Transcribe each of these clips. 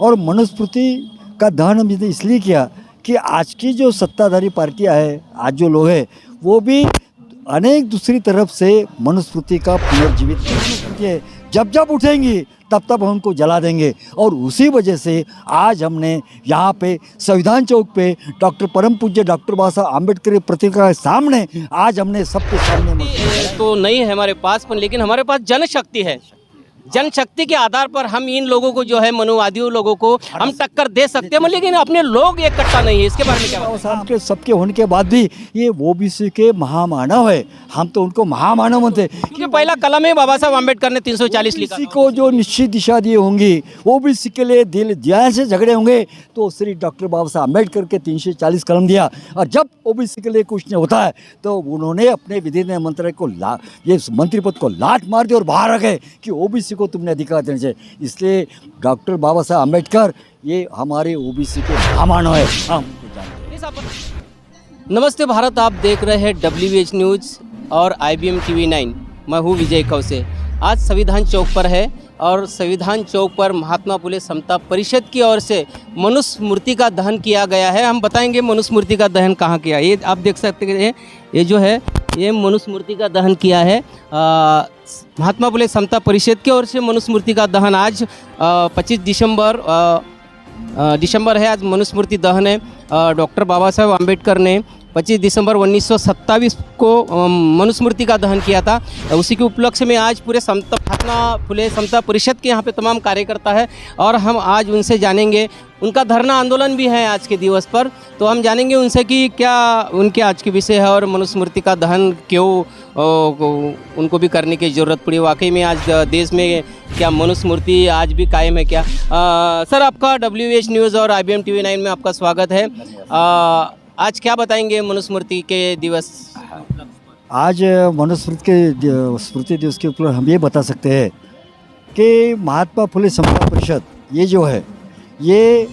और मनुस्मृति का दहन हमने इसलिए किया कि आज की जो सत्ताधारी पार्टियां है, आज जो लोग हैं, वो भी अनेक दूसरी तरफ से मनुस्मृति का पुनर्जीवित मनुस्मृति है, जब जब उठेंगी तब तब हम उनको जला देंगे। और उसी वजह से आज हमने यहाँ पे संविधान चौक पे डॉक्टर परम पूज्य डॉक्टर बाबा साहब आम्बेडकर की प्रतिमा के सामने आज हमने सबके सामने तो नहीं है हमारे पास, पर लेकिन हमारे पास जनशक्ति है। जनशक्ति के आधार पर हम इन लोगों को जो है मनुवादियों लोगों को हम टक्कर दे सकते हैं, लेकिन अपने लोग एक कट्टा नहीं है। इसके बारे में क्या बाबा साहब के सबके होने के बाद भी ये ओबीसी के महामानव है, हम तो उनको महामानव मानते हैं। क्योंकि पहला कलम है बाबा साहब आम्बेडकर ने 340 लिखा। ओबीसी को जो निश्चित दिशा दी होंगी, ओबीसी के लिए दिल ध्यान से झगड़े होंगे, तो श्री डॉक्टर बाबा साहब आम्बेडकर के 340 कलम दिया। और जब ओबीसी के लिए कुछ नहीं होता है तो उन्होंने अपने विधि मंत्रालय को ये मंत्री पद को लात मार दी और बाहर रखे कि ओबीसी को तुमने अधिकार देना चाहिए। इसलिए डॉक्टर बाबा साहब आम्बेडकर ये हमारे ओबीसी के महामानव है, हम जानते हैं। नमस्ते भारत, आप देख रहे हैं WH न्यूज़ और IBM TV 9। मैं हूँ विजय कौसे। आज संविधान चौक पर है और संविधान चौक पर महात्मा फुले समता परिषद की ओर से मनुस्मृति का दहन किया गया है। हम बताएंगे मनुस्मृति का दहन कहाँ किया। ये आप देख सकते हैं, ये जो है ये मनुस्मृति का दहन किया है महात्मा फुले समता परिषद की ओर से। मनुस्मृति का दहन आज 25 दिसंबर है, आज मनुस्मृति दहन है। डॉक्टर बाबा साहब आम्बेडकर ने 25 दिसंबर 1927 को मनुस्मृति का दहन किया था। उसी के उपलक्ष्य में आज पूरे महात्मा फुले समता परिषद के यहाँ पे तमाम कार्यकर्ता है और हम आज उनसे जानेंगे। उनका धरना आंदोलन भी है आज के दिवस पर, तो हम जानेंगे उनसे कि क्या उनके आज के विषय है और मनुस्मृति का दहन क्यों उनको भी करने की ज़रूरत पड़ी। वाकई में आज देश में क्या मनुस्मृति आज भी कायम है क्या? सर, आपका WH न्यूज़ और IBM TV 9 में आपका स्वागत है। आज क्या बताएंगे मनुस्मृति के दिवस? आज मनुस्मृति दिवस के ऊपर हम ये बता सकते हैं कि महात्मा फुले समता परिषद ये जो है ये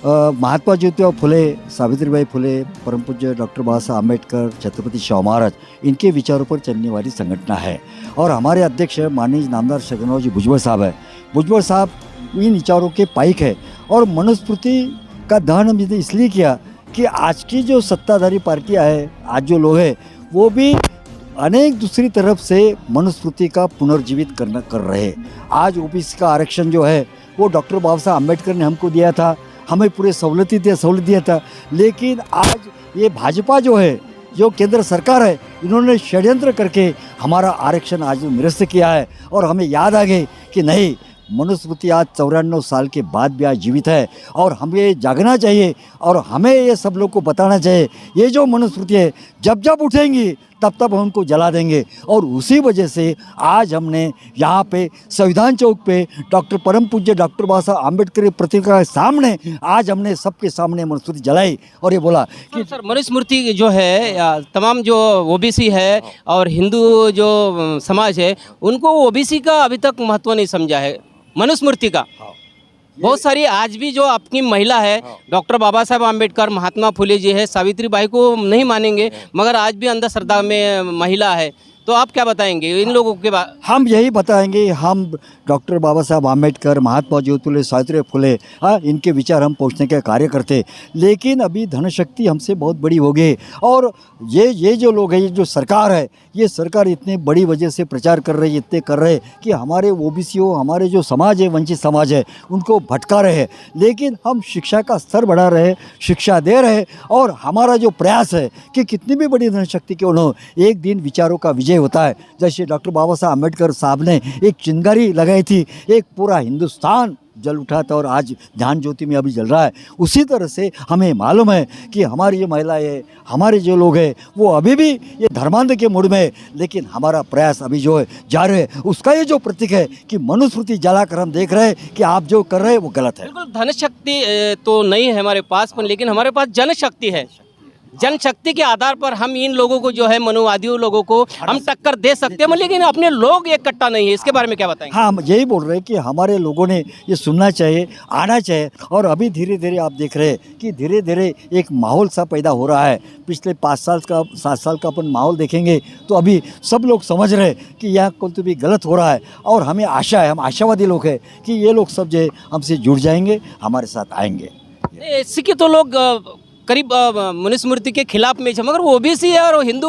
महात्मा ज्योतिबा फुले, सावित्रीबाई फुले, परम पूज्य डॉक्टर बाबा साहब आम्बेडकर, छत्रपति शिवाजी महाराज, इनके विचारों पर चलने वाली संगठन है। और हमारे अध्यक्ष माननीय नामदार शगनराव जी भुजबल साहब है। भुजबल साहब इन विचारों के पाइक है। और मनुस्मृति का दहन हमने इसलिए किया कि आज की जो सत्ताधारी पार्टियां है, आज जो लोग हैं, वो भी अनेक दूसरी तरफ से मनुस्मृति का पुनर्जीवित कर रहे हैं। आज ओबीसी का आरक्षण जो है वो डॉक्टर बाबा साहब आम्बेडकर ने हमको दिया था, हमें पूरे सहूलत दिया था। लेकिन आज ये भाजपा जो है, जो केंद्र सरकार है, इन्होंने षड्यंत्र करके हमारा आरक्षण आज निरस्त किया है। और हमें याद आ गई कि नहीं, मनुस्मृति आज 94 साल के बाद भी आज जीवित है और हमें जागना चाहिए और हमें ये सब लोग को बताना चाहिए। ये जो मनुस्मृति है, जब जब उठेंगी तब तब हम उनको जला देंगे। और उसी वजह से आज हमने यहाँ पे संविधान चौक पे डॉक्टर परम पूज्य डॉक्टर बाबा साहब आम्बेडकर की प्रतिमा के सामने आज हमने सबके सामने मनुस्मृति जलाई और ये बोला कि सर, मनुस्मृति जो है तमाम जो ओबीसी है और हिंदू जो समाज है, उनको ओबीसी का अभी तक महत्व नहीं समझा है मनुस्मृति का। बहुत सारी आज भी जो अपनी महिला है, डॉक्टर बाबा साहब आम्बेडकर, महात्मा फुले जी है, सावित्रीबाई को नहीं मानेंगे, मगर आज भी अंधश्रद्धा में महिला है। तो आप क्या बताएंगे इन लोगों के बारे? हम यही बताएंगे, हम डॉक्टर बाबा साहब आम्बेडकर, महात्मा ज्योतिबा फुले, सावित्रीबाई फुले, इनके विचार हम पहुँचने के कार्य करते। लेकिन अभी धनशक्ति हमसे बहुत बड़ी हो गई और ये जो लोग हैं, ये जो सरकार है, ये सरकार इतनी बड़ी वजह से प्रचार कर रही है, इतने कर रहे हैं कि हमारे ओबीसीओ, हमारे जो समाज है, वंचित समाज है, उनको भटका रहे हैं। लेकिन हम शिक्षा का स्तर बढ़ा रहे हैं, शिक्षा दे रहे हैं और हमारा जो प्रयास है कि कितनी भी बड़ी धनशक्ति क्यों न हो, एक दिन विचारों का विजय होता है। जैसे डॉक्टर बाबा साहब आम्बेडकर साहब ने एक चिंगारी लगाई थी, एक पूरा हिंदुस्तान जल उठा था और आज ध्यान ज्योति में अभी जल रहा है। उसी तरह से हमें मालूम है कि हमारी ये महिलाएं, हमारे जो लोग हैं, वो अभी भी ये धर्मांध के मूड में है। लेकिन हमारा प्रयास अभी जो है जारी है। उसका ये जो प्रतीक है कि मनुस्मृति जलाकर हम देख रहे हैं कि आप जो कर रहे हैं वो गलत है। बिल्कुल, धनशक्ति तो नहीं है हमारे पास, पर लेकिन हमारे पास जनशक्ति है। जनशक्ति के आधार पर हम इन लोगों को जो है मनुवादियों लोगों को हम टक्कर दे सकते हैं, लेकिन अपने लोग एक कट्टा नहीं है। इसके बारे में क्या बताएंगे? हाँ, हम यही बोल रहे हैं कि हमारे लोगों ने ये सुनना चाहिए, आना चाहिए। और अभी धीरे धीरे आप देख रहे हैं कि धीरे धीरे एक माहौल सा पैदा हो रहा है। पिछले 7 साल का अपन माहौल देखेंगे तो अभी सब लोग समझ रहे हैं कि यह कुछ भी गलत हो रहा है। और हमें आशा है, हम आशावादी लोग हैं कि ये लोग सब जो है हमसे जुड़ जाएंगे, हमारे साथ आएंगे। एससी के तो लोग करीब मनुस्मृति के खिलाफ में है, मगर वो ओबीसी है और हिंदू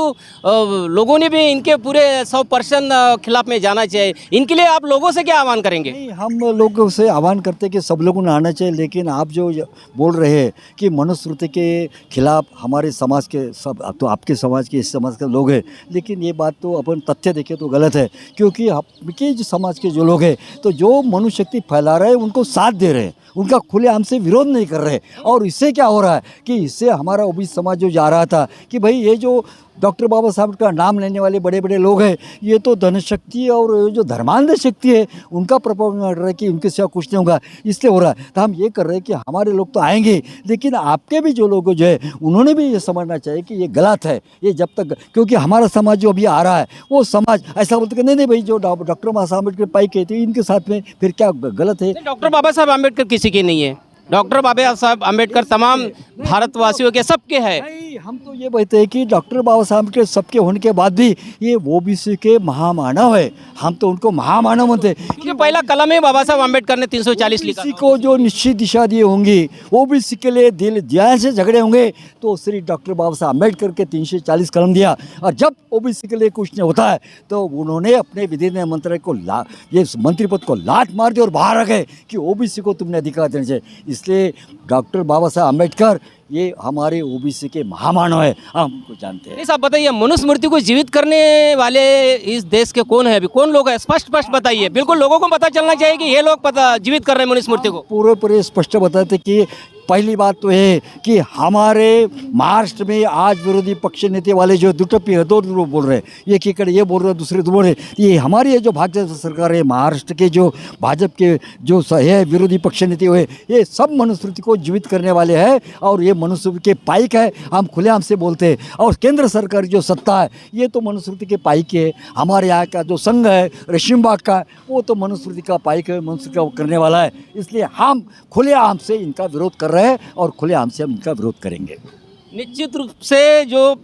लोगों ने भी इनके पूरे 100% खिलाफ में जाना चाहिए। इनके लिए आप लोगों से क्या आह्वान करेंगे? नहीं, हम लोगों से आह्वान करते हैं कि सब लोगों ने आना चाहिए। लेकिन आप जो बोल रहे हैं कि मनुस्मृति के खिलाफ हमारे समाज के सब, तो आपके समाज के, इस समाज के लोग हैं, लेकिन ये बात तो अपन तथ्य देखें तो गलत है। क्योंकि आपके जो समाज के जो लोग हैं, तो जो मनुशक्ति फैला रहे हैं उनको साथ दे रहे हैं, उनका खुलेआम से विरोध नहीं कर रहे। और इससे क्या हो रहा है कि इससे हमारा ओबीसी समाज जो जा रहा था कि भाई ये जो डॉक्टर बाबा साहब का नाम लेने वाले बड़े बड़े लोग हैं, ये तो धनशक्ति और जो धर्मांध शक्ति है उनका प्रभाव में रहा है कि उनके सिवा कुछ नहीं होगा, इसलिए हो रहा है। तो हम ये कर रहे हैं कि हमारे लोग तो आएंगे, लेकिन आपके भी जो लोग जो है उन्होंने भी ये समझना चाहिए कि ये गलत है। ये जब तक, क्योंकि हमारा समाज जो अभी आ रहा है वो समाज ऐसा बोलते कि नहीं भाई जो डॉक्टर बाबा साहब अम्बेडकर पाई कहते हैं इनके साथ में फिर क्या गलत है। डॉक्टर बाबा साहब आम्बेडकर किसी के नहीं है, डॉक्टर बाबा साहब आम्बेडकर तमाम भारतवासियों के सबके है। नहीं, हम तो ये कहते हैं कि डॉक्टर बाबा साहब के सबके होने के बाद भी ये ओबीसी के महामानव है, हम तो उनको महामानव मानते हैं। क्योंकि पहला कलम है बाबा साहब आम्बेडकर ने 340 लिखा ओबीसी को जो निश्चित दिशा दी होंगी, ओबीसी के लिए दिल ध्यान से झगड़े होंगे, तो श्री डॉक्टर बाबा साहब अम्बेडकर के 340 कलम दिया। और जब ओबीसी के लिए कुछ नहीं होता है तो उन्होंने अपने विधि मंत्रालय को ये मंत्री पद को लात मार दी और बाहर रखे कि ओबीसी को तुमने अधिकार देना चाहिए। इसलिए डॉक्टर बाबा साहब अम्बेडकर ये हमारे ओबीसी के महामानव है, हम उनको जानते हैं। नहीं साहब, बताइए मनुस्मृति को जीवित करने वाले इस देश के कौन है? अभी कौन लोग हैं? स्पष्ट बताइए, बिल्कुल लोगों को पता चलना चाहिए कि ये लोग पता जीवित कर रहे हैं मनुस्मृति को। पूरे स्पष्ट बताते कि पहली बात तो है कि हमारे महाराष्ट्र में आज विरोधी पक्ष नेता वाले जो दुटप्पी है, दो बोल रहे हैं, एक एकड़ ये बोल रहे हैं, दूसरे बोल रहे हैं। ये हमारी ये जो भाजपा सरकार है, महाराष्ट्र के जो भाजपा के जो है विरोधी पक्ष नेता हुए, ये सब मनुस्मृति को जीवित करने वाले हैं और ये मनुस्मृति के पाइक है, हम खुलेआम से बोलते हैं। और केंद्र सरकार जो सत्ता है ये तो मनुस्मृति के पाइक है। हमारे यहाँ का जो संघ है रेशीमबाग का, वो तो मनुस्मृति का पाइक है, मनुस्मृति का करने वाला है। इसलिए हम खुलेआम से इनका विरोध कर रहे हैं और खुलेआम से हम इनका विरोध करेंगे। निश्चित रूप से जो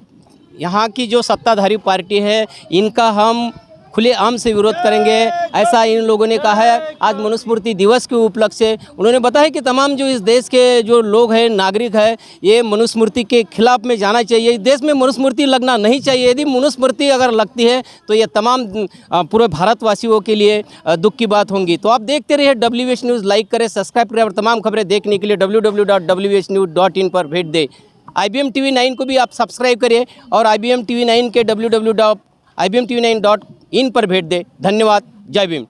यहाँ की जो सत्ताधारी पार्टी है इनका हम खुलेआम से विरोध करेंगे, ऐसा इन लोगों ने कहा है। आज मनुस्मृति दिवस के उपलक्ष्य से उन्होंने बताया कि तमाम जो इस देश के जो लोग हैं, नागरिक हैं, ये मनुस्मृति के खिलाफ में जाना चाहिए। इस देश में मनुस्मृति लगना नहीं चाहिए। यदि मनुस्मृति अगर लगती है तो ये तमाम पूरे भारतवासियों के लिए दुख की बात होंगी। तो आप देखते रहिए WH न्यूज़, लाइक करें, सब्सक्राइब करें और तमाम खबरें देखने के लिए www.whnews.in पर भेज दें। IBM TV 9 को भी आप सब्सक्राइब करिए और IBM TV 9 के www.ibmtv9.in पर भेज दें। धन्यवाद। जय भीम।